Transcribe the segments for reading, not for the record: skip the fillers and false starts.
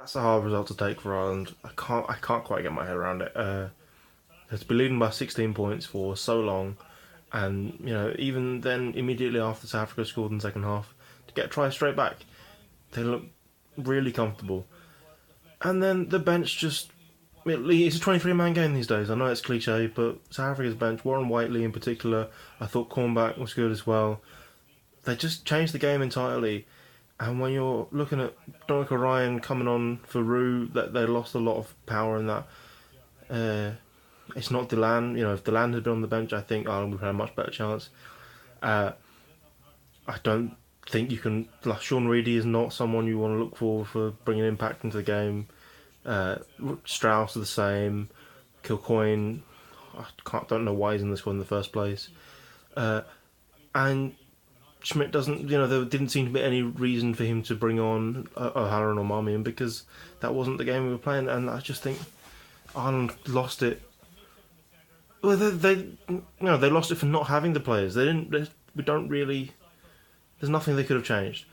That's a hard result to take for Ireland. I can't quite get my head around it. It's been leading by 16 points for so long, and even then, immediately after South Africa scored in the second half, to get a try straight back, they look really comfortable. And then the bench just. It's a 23-man game these days. I know it's cliche, but South Africa's bench, Warren Whiteley in particular, I thought Cornback was good as well. They just changed the game entirely. And when you're looking at Dominic Ryan coming on for Rue, that they lost a lot of power in that. Uh, it's not Delan. If Delan had been on the bench, I think Ireland would have had a much better chance. Uh, I don't think you can. Like Sean Reedy is not someone you want to look for bringing impact into the game. Strauss are the same. Kilcoyne, don't know why he's in the squad in the first place. And Schmidt doesn't, there didn't seem to be any reason for him to bring on O'Halloran or Marmion because that wasn't the game we were playing, and I just think Ireland lost it. Well, they lost it for not having the players. They didn't. We don't really. There's nothing they could have changed.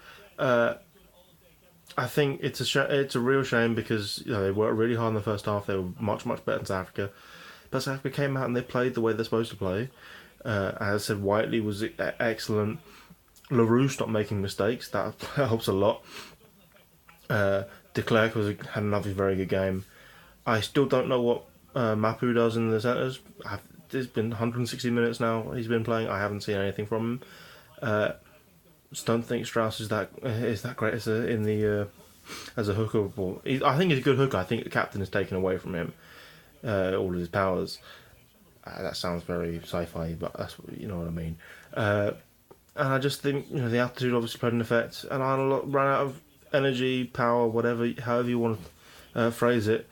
I think it's a real shame because they worked really hard in the first half. They were much better than South Africa, but South Africa came out and they played the way they're supposed to play. As I said, Whiteley was excellent. Le Roux stopped making mistakes. That helps a lot. De Klerk had another very good game. I still don't know what Mapu does in the centres. It's been 160 minutes now he's been playing. I haven't seen anything from him. Just don't think Strauss is that great as a hooker. I think he's a good hooker. I think the captain has taken away from him all of his powers. That sounds very sci-fi, but that's you know what I mean. And I just think the altitude obviously played an effect, and I ran out of energy, power, whatever, however you want to phrase it.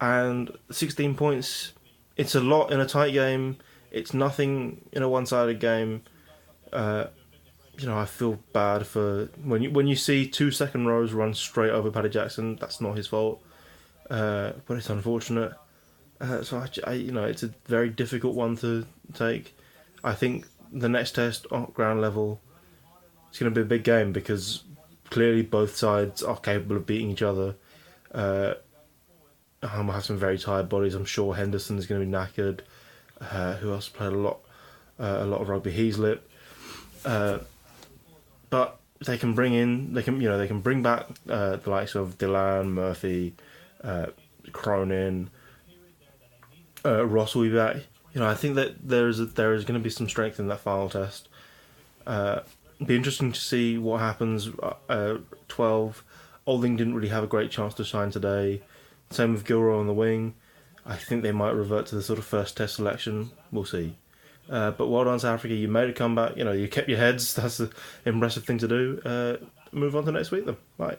And 16 points, it's a lot in a tight game. It's nothing in a one-sided game. I feel bad for when you see 2 second rows run straight over Paddy Jackson. That's not his fault, but it's unfortunate. So it's a very difficult one to take. I think the next test on ground level, it's going to be a big game because clearly both sides are capable of beating each other. We'll have some very tired bodies. I'm sure Henderson is going to be knackered. Who else played a lot of rugby? Heaslip. But they can bring back the likes of Delan, Murphy, Cronin, Ross will be back. I think that there is going to be some strength in that final test. Be interesting to see what happens. 12, Olding didn't really have a great chance to shine today. Same with Gilroy on the wing. I think they might revert to the sort of first test selection. We'll see. But well done, South Africa. You made a comeback. You kept your heads. That's an impressive thing to do. Move on to next week then. Bye.